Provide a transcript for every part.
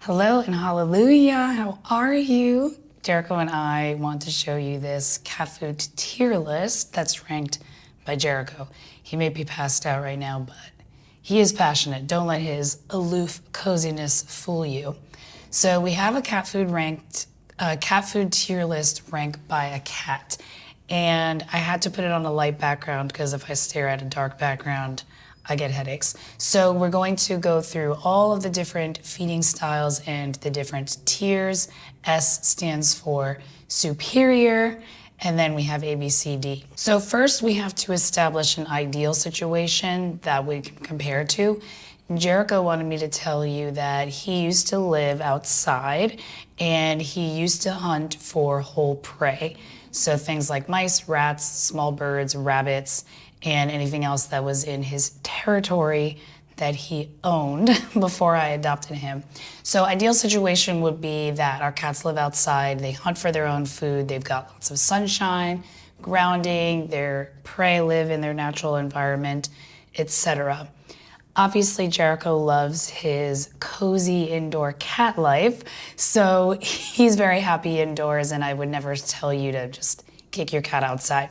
Hello and hallelujah, how are you? Jericho and I want to show you this cat food tier list that's ranked by Jericho. He may be passed out right now, but he is passionate. Don't let his aloof coziness fool you. So we have a cat food tier list ranked by a cat. And I had to put it on a light background because if I stare at a dark background, I get headaches. So we're going to go through all of the different feeding styles and the different tiers. S stands for superior, and then we have A, B, C, D. So first we have to establish an ideal situation that we can compare to. Jericho wanted me to tell you that he used to live outside and he used to hunt for whole prey. So things like mice, rats, small birds, rabbits, and anything else that was in his territory that he owned before I adopted him. So ideal situation would be that our cats live outside, they hunt for their own food, they've got lots of sunshine, grounding, their prey live in their natural environment, etc. Obviously, Jericho loves his cozy indoor cat life, so he's very happy indoors, and I would never tell you to just kick your cat outside.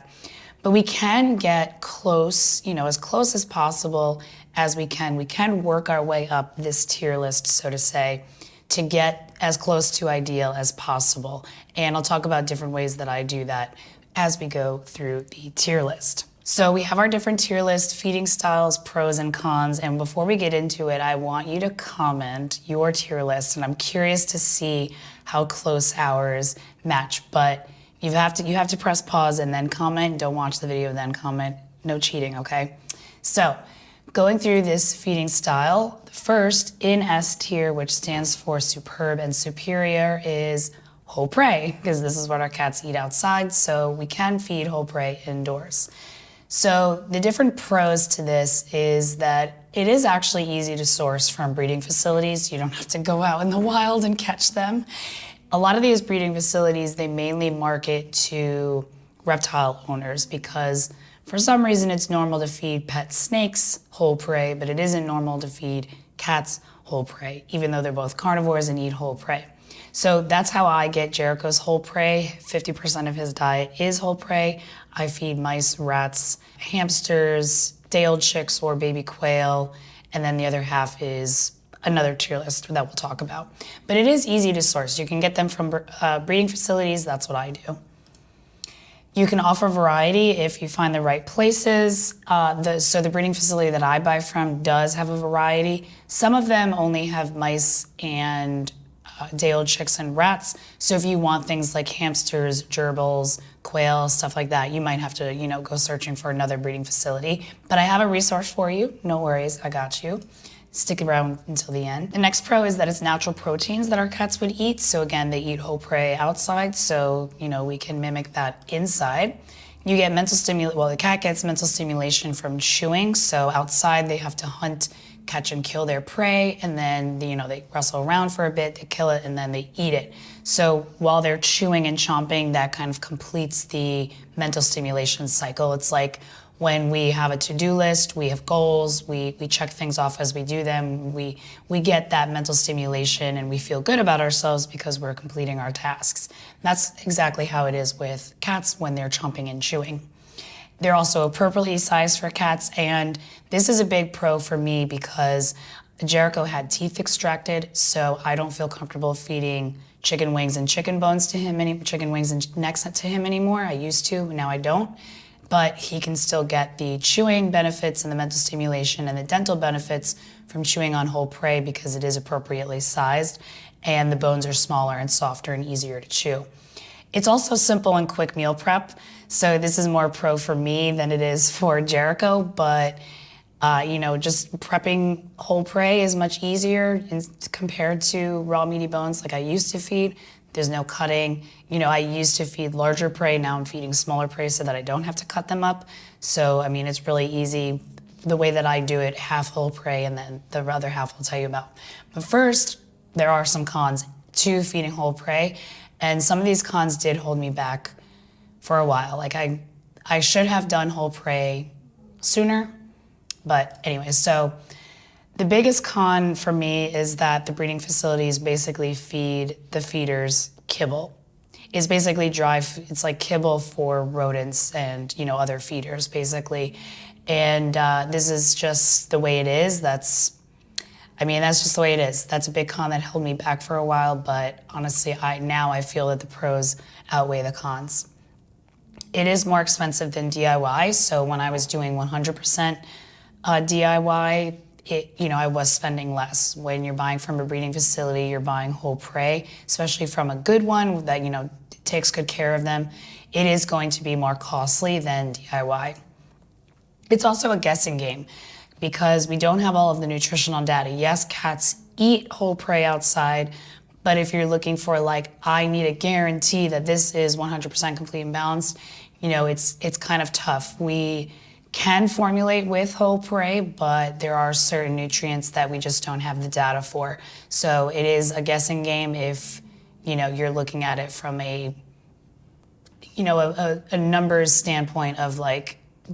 But we can get close, as close as possible as we can. We can work our way up this tier list, so to say, to get as close to ideal as possible. And I'll talk about different ways that I do that as we go through the tier list. So we have our different tier list, feeding styles, pros and cons, and before we get into it, I want you to comment your tier list, and I'm curious to see how close ours match, but you have to press pause and then comment. Don't watch the video and then comment. No cheating, okay? So going through this feeding style, first in S tier, which stands for superb and superior, is whole prey, because this is what our cats eat outside, so we can feed whole prey indoors. So the different pros to this is that it is actually easy to source from breeding facilities. You don't have to go out in the wild and catch them. A lot of these breeding facilities, they mainly market to reptile owners because for some reason it's normal to feed pet snakes whole prey, but it isn't normal to feed cats whole prey, even though they're both carnivores and eat whole prey. So that's how I get Jericho's whole prey. 50% of his diet is whole prey. I feed mice, rats, hamsters, day-old chicks or baby quail, and then the other half is another tier list that we'll talk about. But it is easy to source. You can get them from breeding facilities. That's what I do. You can offer variety if you find the right places. So the breeding facility that I buy from does have a variety. Some of them only have mice and day-old chicks and rats. So if you want things like hamsters, gerbils, quail, stuff like that, you might have to, go searching for another breeding facility. But I have a resource for you. No worries, I got you. Stick around until the end. The next pro is that it's natural proteins that our cats would eat. So again, they eat whole prey outside, so we can mimic that inside. You get the cat gets mental stimulation from chewing. So outside they have to hunt, catch and kill their prey, and then they wrestle around for a bit, they kill it, and then they eat it. So while they're chewing and chomping, that kind of completes the mental stimulation cycle. It's like when we have a to-do list, we have goals, we check things off as we do them, we get that mental stimulation and we feel good about ourselves because we're completing our tasks. That's exactly how it is with cats when they're chomping and chewing. They're also appropriately sized for cats, and this is a big pro for me because Jericho had teeth extracted, so I don't feel comfortable feeding chicken wings and chicken bones to him, chicken wings and necks to him anymore. I used to, now I don't. But he can still get the chewing benefits and the mental stimulation and the dental benefits from chewing on whole prey because it is appropriately sized and the bones are smaller and softer and easier to chew. It's also simple and quick meal prep. So this is more pro for me than it is for Jericho, but just prepping whole prey is much easier compared to raw meaty bones like I used to feed. There's no cutting. I used to feed larger prey. Now I'm feeding smaller prey so that I don't have to cut them up. So, it's really easy. The way that I do it, half whole prey and then the other half I'll tell you about. But first, there are some cons to feeding whole prey. And some of these cons did hold me back for a while. Like I should have done whole prey sooner. But anyway, so The biggest con for me is that the breeding facilities basically feed the feeders kibble. It's basically it's like kibble for rodents and, other feeders, basically. And this is just the way it is. That's just the way it is. That's a big con that held me back for a while, but honestly, now I feel that the pros outweigh the cons. It is more expensive than DIY, so when I was doing 100% DIY, I was spending less. When you're buying from a breeding facility, you're buying whole prey, especially from a good one that, takes good care of them. It is going to be more costly than DIY. It's also a guessing game because we don't have all of the nutritional data. Yes, cats eat whole prey outside, but if you're looking for I need a guarantee that this is 100% complete and balanced, it's kind of tough. We can formulate with whole prey, but there are certain nutrients that we just don't have the data for. So it is a guessing game if, you're looking at it from a numbers standpoint of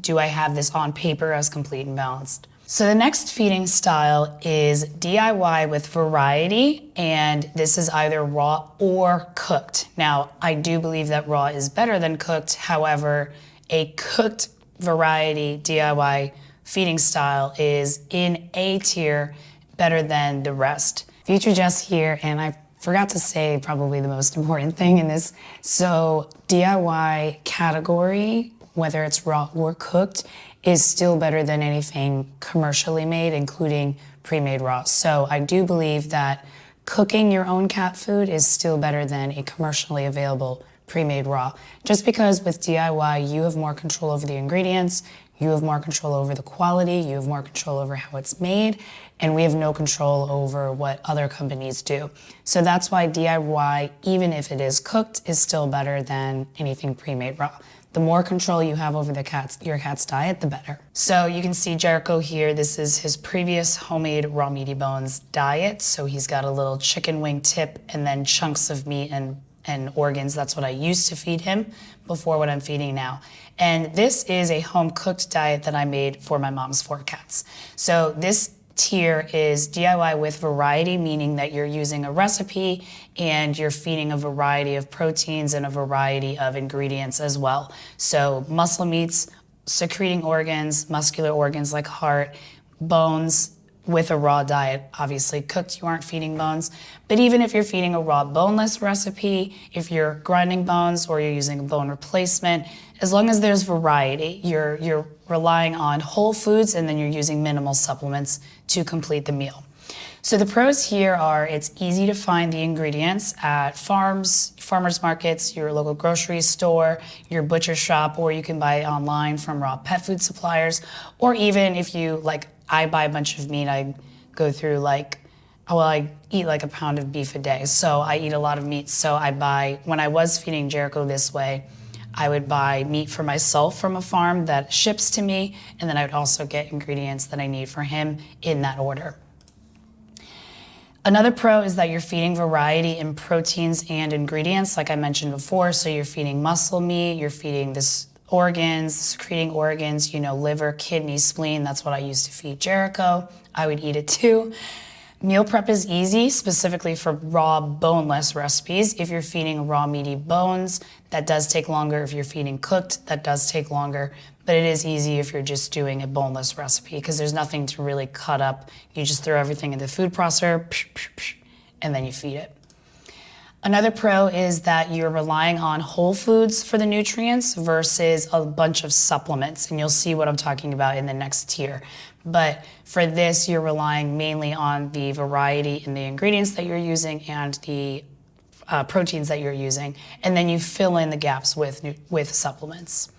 do I have this on paper as complete and balanced? So the next feeding style is DIY with variety, and this is either raw or cooked. Now, I do believe that raw is better than cooked. However, a cooked variety DIY feeding style is in A tier, better than the rest. Future Jess here, and I forgot to say probably the most important thing in this. So DIY category, whether it's raw or cooked, is still better than anything commercially made, including pre-made raw. So I do believe that cooking your own cat food is still better than a commercially available pre-made raw. Just because with DIY, you have more control over the ingredients, you have more control over the quality, you have more control over how it's made, and we have no control over what other companies do. So that's why DIY, even if it is cooked, is still better than anything pre-made raw. The more control you have over your cat's diet, the better. So you can see Jericho here. This is his previous homemade raw meaty bones diet. So he's got a little chicken wing tip and then chunks of meat and organs. That's what I used to feed him before what I'm feeding now. And this is a home-cooked diet that I made for my mom's 4 cats. So this tier is DIY with variety, meaning that you're using a recipe and you're feeding a variety of proteins and a variety of ingredients as well. So muscle meats, secreting organs, muscular organs like heart, bones, with a raw diet. Obviously cooked, you aren't feeding bones. But even if you're feeding a raw boneless recipe, if you're grinding bones or you're using a bone replacement, as long as there's variety, you're relying on whole foods and then you're using minimal supplements to complete the meal. So the pros here are it's easy to find the ingredients at farmers markets, your local grocery store, your butcher shop, or you can buy online from raw pet food suppliers, or even if you I buy a bunch of meat. I go through I eat a pound of beef a day, so I eat a lot of meat. So when I was feeding Jericho this way, I would buy meat for myself from a farm that ships to me, and then I would also get ingredients that I need for him in that order. Another pro is that you're feeding variety in proteins and ingredients, like I mentioned before. So you're feeding muscle meat, you're feeding organs, secreting organs, liver, kidney, spleen. That's what I used to feed Jericho. I would eat it too. Meal prep is easy, specifically for raw boneless recipes. If you're feeding raw meaty bones, that does take longer. If you're feeding cooked, that does take longer. But it is easy if you're just doing a boneless recipe because there's nothing to really cut up. You just throw everything in the food processor, and then you feed it. Another pro is that you're relying on whole foods for the nutrients versus a bunch of supplements, and you'll see what I'm talking about in the next tier. But for this, you're relying mainly on the variety in the ingredients that you're using and the proteins that you're using, and then you fill in the gaps with supplements.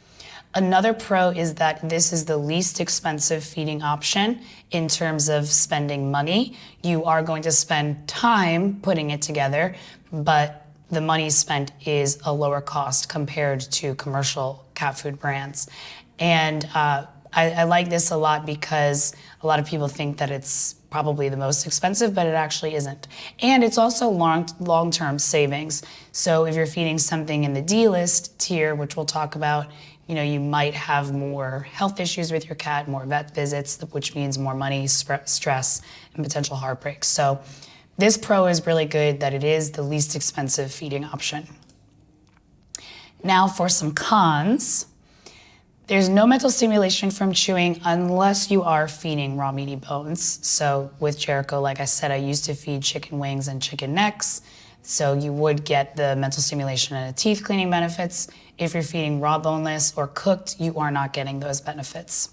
Another pro is that this is the least expensive feeding option in terms of spending money. You are going to spend time putting it together, but the money spent is a lower cost compared to commercial cat food brands. And I like this a lot because a lot of people think that it's probably the most expensive, but it actually isn't. And it's also long-term savings. So if you're feeding something in the D-list tier, which we'll talk about, you might have more health issues with your cat, more vet visits, which means more money, stress, and potential heartbreak. So this pro is really good that it is the least expensive feeding option. Now for some cons. There's no mental stimulation from chewing unless you are feeding raw meaty bones. So with Jericho, like I said, I used to feed chicken wings and chicken necks. So you would get the mental stimulation and the teeth cleaning benefits. If you're feeding raw boneless or cooked, you are not getting those benefits.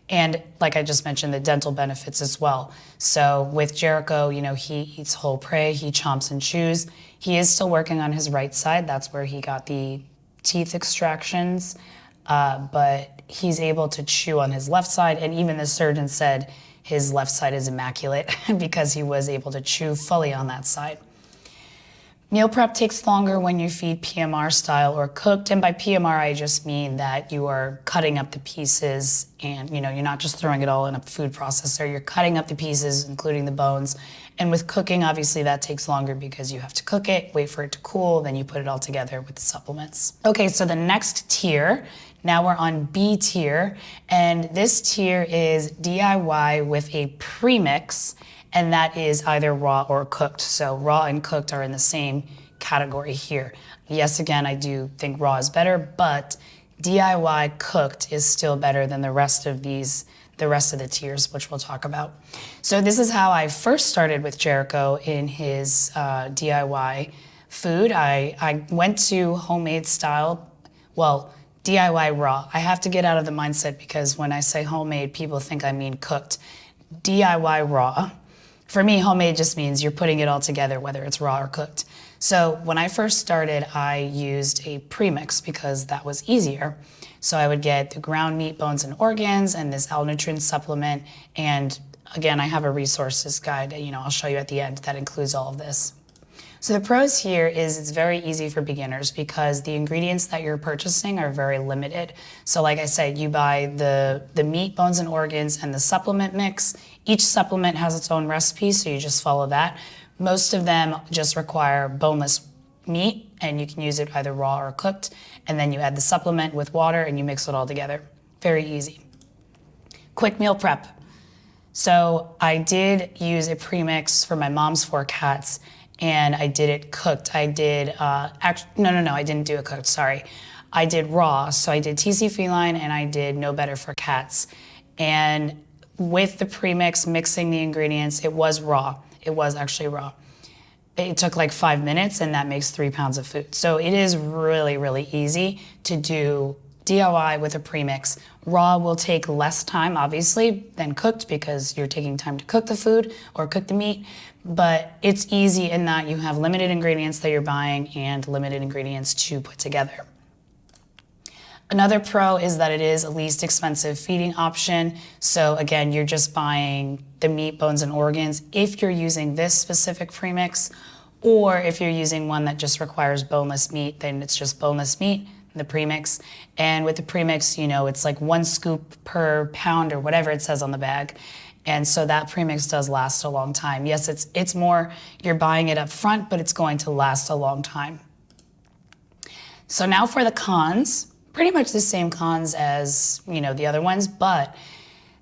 And like I just mentioned, the dental benefits as well. So with Jericho, he eats whole prey, he chomps and chews. He is still working on his right side. That's where he got the teeth extractions. But he's able to chew on his left side, and even the surgeon said his left side is immaculate because he was able to chew fully on that side. Meal prep takes longer when you feed PMR style or cooked, and by PMR I just mean that you are cutting up the pieces and you're not just throwing it all in a food processor, you're cutting up the pieces including the bones. And with cooking, obviously that takes longer because you have to cook it, wait for it to cool, then you put it all together with the supplements. Okay, so the next tier, now we're on B tier, and this tier is DIY with a premix, and that is either raw or cooked. So raw and cooked are in the same category here. Yes, again, I do think raw is better, but DIY cooked is still better than the rest of the tiers, which we'll talk about. So this is how I first started with Jericho in his DIY food. I went to homemade style, well, DIY raw. I have to get out of the mindset because when I say homemade, people think I mean cooked. DIY raw. For me, homemade just means you're putting it all together, whether it's raw or cooked. So when I first started, I used a premix because that was easier. So I would get the ground meat, bones, and organs, and this 𝐤𝐿 supplement. And again, I have a resources guide, I'll show you at the end that includes all of this. So the pros here is it's very easy for beginners because the ingredients that you're purchasing are very limited. So like I said, you buy the meat, bones, and organs and the supplement mix. Each supplement has its own recipe, so you just follow that. Most of them just require boneless meat, and you can use it either raw or cooked. And then you add the supplement with water and you mix it all together. Very easy. Quick meal prep. So I did use a premix for my mom's 4 cats, and I did it cooked. I did, no, I didn't do it cooked, sorry. I did raw, so I did TC Feline and I did No Better for Cats. And with the premix, mixing the ingredients, it was raw. It was actually raw. It took like 5 minutes and that makes 3 pounds of food. So it is really, really easy to do DIY with a premix. Raw will take less time, obviously, than cooked because you're taking time to cook the food or cook the meat, but it's easy in that you have limited ingredients that you're buying and limited ingredients to put together. Another pro is that it is a least expensive feeding option. So again, you're just buying the meat, bones, and organs if you're using this specific premix, or if you're using one that just requires boneless meat, then it's just boneless meat, the premix. And with the premix, it's like 1 scoop per pound or whatever it says on the bag. And so that premix does last a long time. Yes, it's more, you're buying it up front, but it's going to last a long time. So now for the cons. Pretty much the same cons as the other ones, but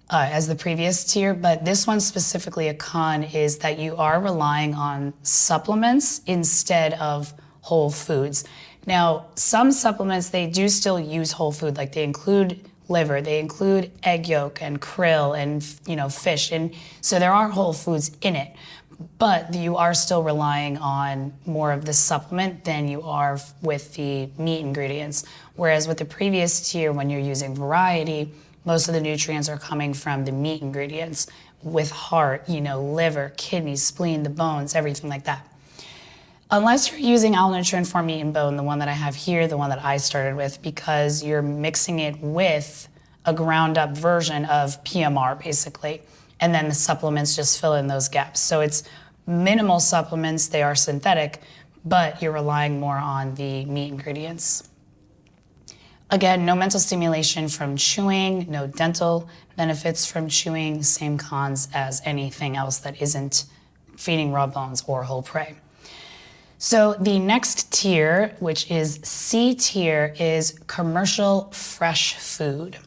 as the previous tier, but this one specifically a con is that you are relying on supplements instead of whole foods. Now, some supplements, they do still use whole food, like they include liver, they include egg yolk and krill and fish, and so there are whole foods in it. But you are still relying on more of the supplement than you are with the meat ingredients. Whereas with the previous tier, when you're using variety, most of the nutrients are coming from the meat ingredients with heart, liver, kidneys, spleen, the bones, everything like that. Unless you're using 𝐿 for meat and bone, the one that I have here, the one that I started with, because you're mixing it with a ground up version of PMR basically. And then the supplements just fill in those gaps. So it's minimal supplements, they are synthetic, but you're relying more on the meat ingredients. Again, no mental stimulation from chewing, no dental benefits from chewing, same cons as anything else that isn't feeding raw bones or whole prey. So the next tier, which is C tier, is commercial fresh food.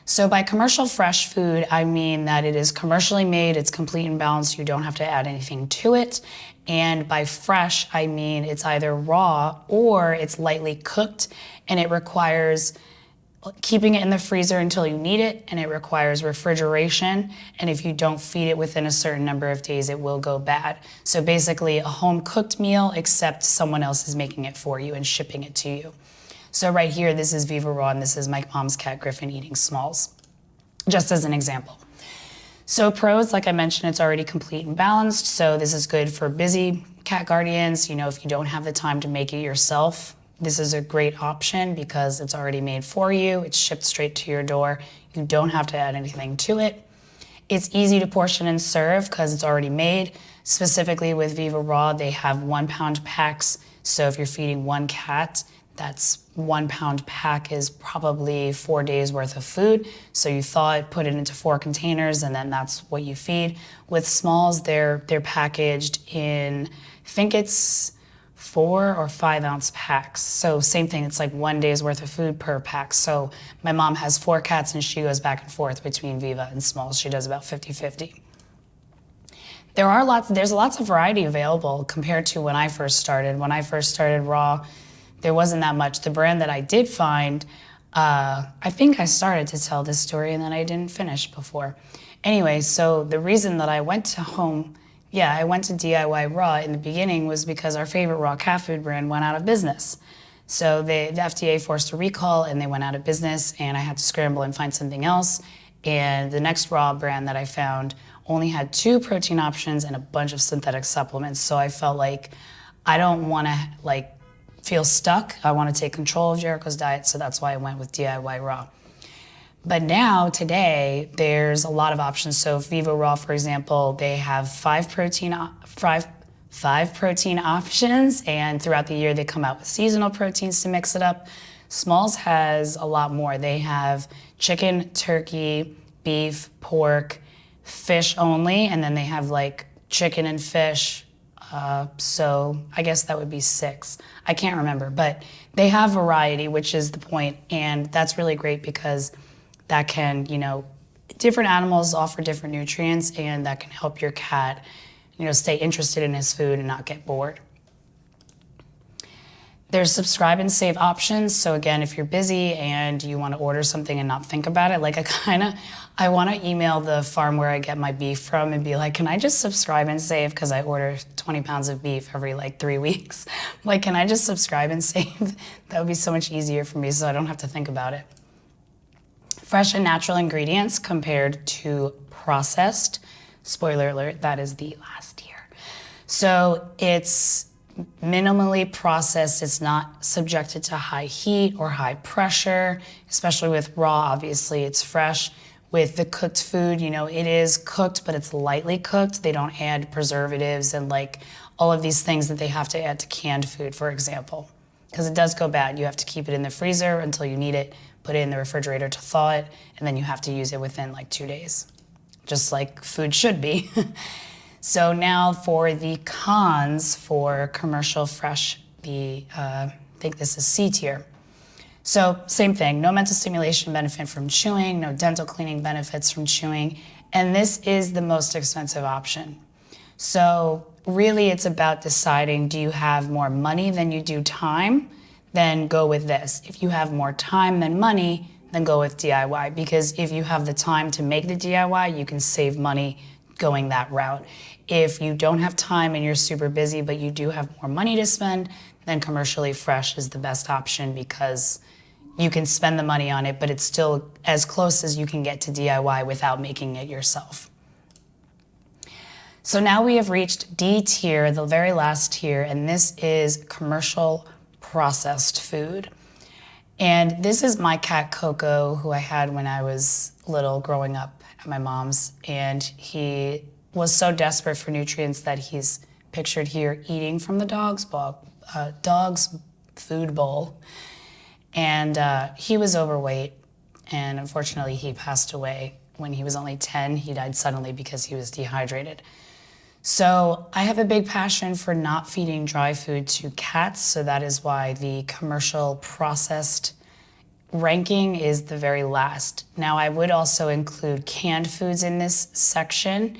So by commercial fresh food, I mean that it is commercially made, it's complete and balanced, you don't have to add anything to it. And by fresh, I mean it's either raw or it's lightly cooked, and it requires keeping it in the freezer until you need it, and it requires refrigeration, and if you don't feed it within a certain number of days, it will go bad. So basically a home cooked meal, except someone else is making it for you and shipping it to you. So right here, this is Viva Raw, and this is my mom's cat Griffin eating smalls, just as an example. So pros, like I mentioned, it's already complete and balanced, so this is good for busy cat guardians. You know, if you don't have the time to make it yourself, this is a great option because it's already made for you. It's shipped straight to your door. You don't have to add anything to it. It's easy to portion and serve because it's already made. Specifically with Viva Raw, they have 1 pound packs. So if you're feeding one cat, that's 1 pound pack is probably 4 days worth of food. So you thaw it, put it into 4 containers, and then that's what you feed. With smalls, they're packaged in, I think it's 4 or 5 ounce packs. So same thing, it's like 1 day's worth of food per pack. So my mom has 4 cats and she goes back and forth between Viva and smalls. She does about 50-50. There's lots of variety available compared to when I first started. When I first started Raw, there wasn't that much. The brand that I did find, I think I started to tell this story and then I didn't finish before. Anyway, so the reason that I went to DIY Raw in the beginning was because our favorite raw cat food brand went out of business. So the FDA forced a recall and they went out of business, and I had to scramble and find something else. And the next raw brand that I found only had 2 protein options and a bunch of synthetic supplements. So I felt like I don't want to feel stuck. I want to take control of Jericho's diet, so that's why I went with DIY Raw. But now, today, there's a lot of options. So Viva Raw, for example, they have 5 protein options, and throughout the year they come out with seasonal proteins to mix it up. Smalls has a lot more. They have chicken, turkey, beef, pork, fish only, and then they have like chicken and fish. So I guess that would be 6. I can't remember, but they have variety, which is the point, and that's really great because that can, different animals offer different nutrients, and that can help your cat, stay interested in his food and not get bored. There's subscribe and save options. So again, if you're busy and you want to order something and not think about it, I want to email the farm where I get my beef from and be like, can I just subscribe and save? Because I order 20 pounds of beef every 3 weeks. Can I just subscribe and save? That would be so much easier for me so I don't have to think about it. Fresh and natural ingredients compared to processed. Spoiler alert, that is the last tier. So it's minimally processed. It's not subjected to high heat or high pressure, especially with raw. Obviously, it's fresh. With the cooked food, it is cooked, but it's lightly cooked. They don't add preservatives and all of these things that they have to add to canned food, for example, because it does go bad. You have to keep it in the freezer until you need it, put it in the refrigerator to thaw it, and then you have to use it within 2 days, just like food should be. So now for the cons for commercial fresh, I think this is C tier. So same thing, no mental stimulation benefit from chewing, no dental cleaning benefits from chewing, and this is the most expensive option. So really it's about deciding, do you have more money than you do time? Then go with this. If you have more time than money, then go with DIY, because if you have the time to make the DIY, you can save money going that route. If you don't have time and you're super busy, but you do have more money to spend, then commercially fresh is the best option because you can spend the money on it, but it's still as close as you can get to DIY without making it yourself. So now we have reached D tier, the very last tier, and this is commercial processed food. And this is my cat Coco, who I had when I was little growing up at my mom's, and he was so desperate for nutrients that he's pictured here eating from the dog's food bowl. And he was overweight, and unfortunately he passed away when he was only 10. He died suddenly because he was dehydrated. So I have a big passion for not feeding dry food to cats, so that is why the commercial processed ranking is the very last. Now I would also include canned foods in this section,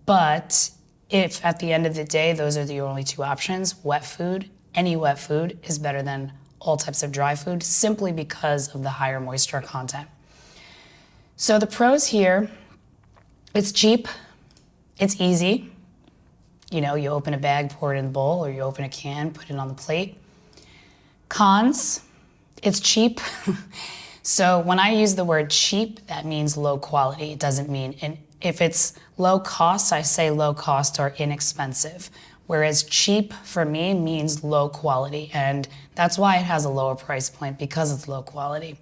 but if at the end of the day those are the only two options, wet food, any wet food is better than all types of dry food simply because of the higher moisture content. So the pros here, it's cheap, it's easy. You know, you open a bag, pour it in the bowl, or you open a can, put it on the plate. Cons, it's cheap. So when I use the word cheap, that means low quality. It doesn't mean, and if it's low cost, I say low cost or inexpensive. Whereas cheap for me means low quality, and that's why it has a lower price point, because it's low quality.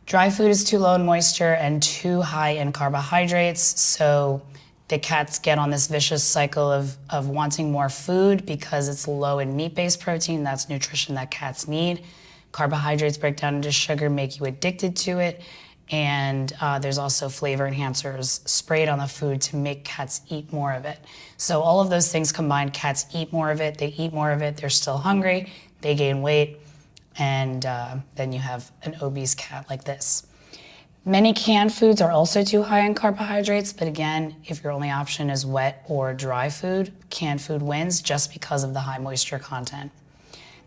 Dry food is too low in moisture and too high in carbohydrates, so the cats get on this vicious cycle of wanting more food because it's low in meat-based protein. That's nutrition that cats need. Carbohydrates break down into sugar, make you addicted to it, and there's also flavor enhancers sprayed on the food to make cats eat more of it. So all of those things combined, cats eat more of it, they eat more of it, they're still hungry, they gain weight, and then you have an obese cat like this. Many canned foods are also too high in carbohydrates, but again, if your only option is wet or dry food, canned food wins just because of the high moisture content.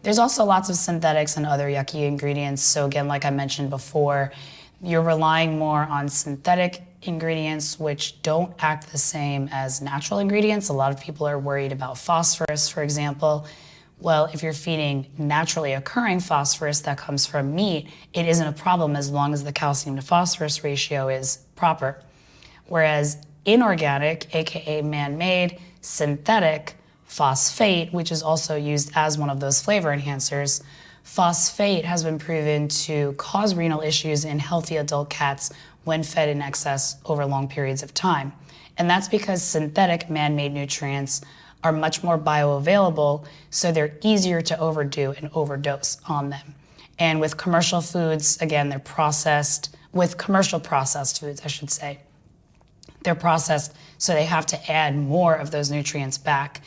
There's also lots of synthetics and other yucky ingredients, so again, like I mentioned before, you're relying more on synthetic ingredients which don't act the same as natural ingredients. A lot of people are worried about phosphorus, for example. Well, if you're feeding naturally occurring phosphorus that comes from meat, it isn't a problem as long as the calcium to phosphorus ratio is proper. Whereas inorganic, aka man-made, synthetic, phosphate, which is also used as one of those flavor enhancers, phosphate has been proven to cause renal issues in healthy adult cats when fed in excess over long periods of time. And that's because synthetic man-made nutrients are much more bioavailable, so they're easier to overdo and overdose on them. And with commercial foods, again, they're processed, with commercial processed foods, I should say, they're processed, so they have to add more of those nutrients back.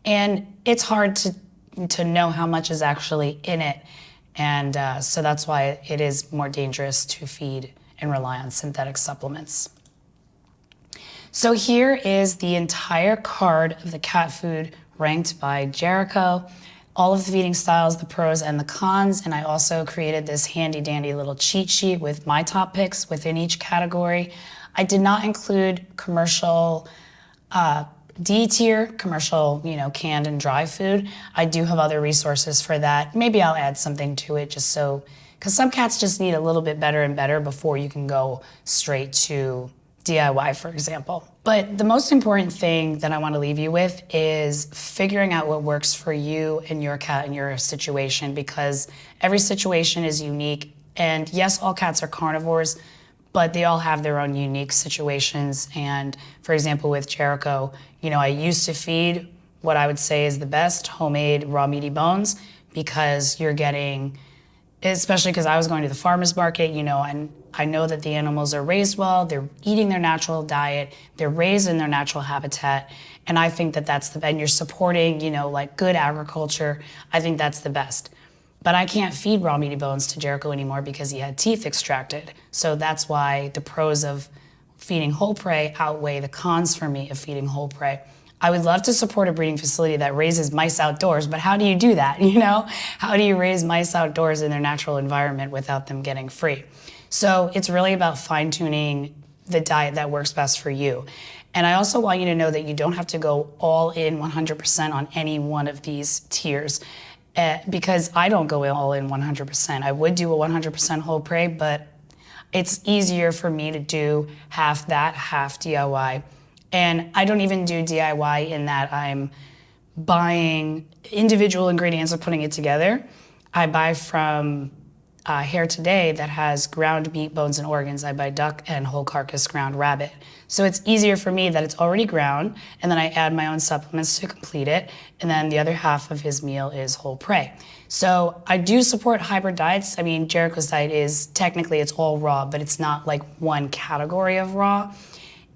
And it's hard to know how much is actually in it. And so that's why it is more dangerous to feed and rely on synthetic supplements. So here is the entire card of the cat food ranked by Jericho, all of the feeding styles, the pros and the cons, and I also created this handy dandy little cheat sheet with my top picks within each category. I did not include commercial D tier, commercial, canned and dry food. I do have other resources for that. Maybe I'll add something to it just so, because some cats just need a little bit better and better before you can go straight to DIY, for example. But the most important thing that I want to leave you with is figuring out what works for you and your cat and your situation, because every situation is unique. And yes, all cats are carnivores, but they all have their own unique situations. And for example, with Jericho, I used to feed what I would say is the best homemade raw meaty bones, because you're getting, especially because I was going to the farmer's market, and I know that the animals are raised well, they're eating their natural diet, they're raised in their natural habitat, and I think that that's and you're supporting, like good agriculture, I think that's the best. But I can't feed raw meaty bones to Jericho anymore because he had teeth extracted. So that's why the pros of feeding whole prey outweigh the cons for me of feeding whole prey. I would love to support a breeding facility that raises mice outdoors, but how do you do that, How do you raise mice outdoors in their natural environment without them getting free? So it's really about fine-tuning the diet that works best for you. And I also want you to know that you don't have to go all in 100% on any one of these tiers, because I don't go all in 100%. I would do a 100% whole prey, but it's easier for me to do half that, half DIY. And I don't even do DIY in that I'm buying individual ingredients and putting it together. I buy from Hair Today that has ground meat, bones, and organs. I buy duck and whole carcass ground rabbit. So it's easier for me that it's already ground, and then I add my own supplements to complete it, and then the other half of his meal is whole prey. So I do support hybrid diets. I mean, Jericho's diet is, technically it's all raw, but it's not like one category of raw.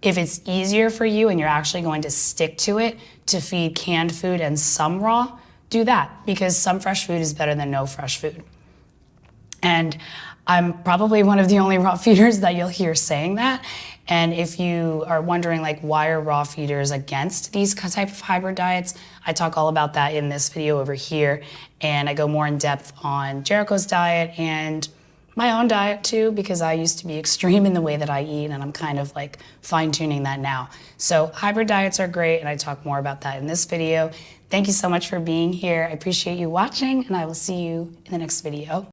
If it's easier for you and you're actually going to stick to it to feed canned food and some raw, do that, because some fresh food is better than no fresh food. And I'm probably one of the only raw feeders that you'll hear saying that. And if you are wondering, like, why are raw feeders against these type of hybrid diets, I talk all about that in this video over here. And I go more in depth on Jericho's diet and my own diet too, because I used to be extreme in the way that I eat, and I'm kind of like fine tuning that now. So hybrid diets are great, and I talk more about that in this video. Thank you so much for being here. I appreciate you watching, and I will see you in the next video.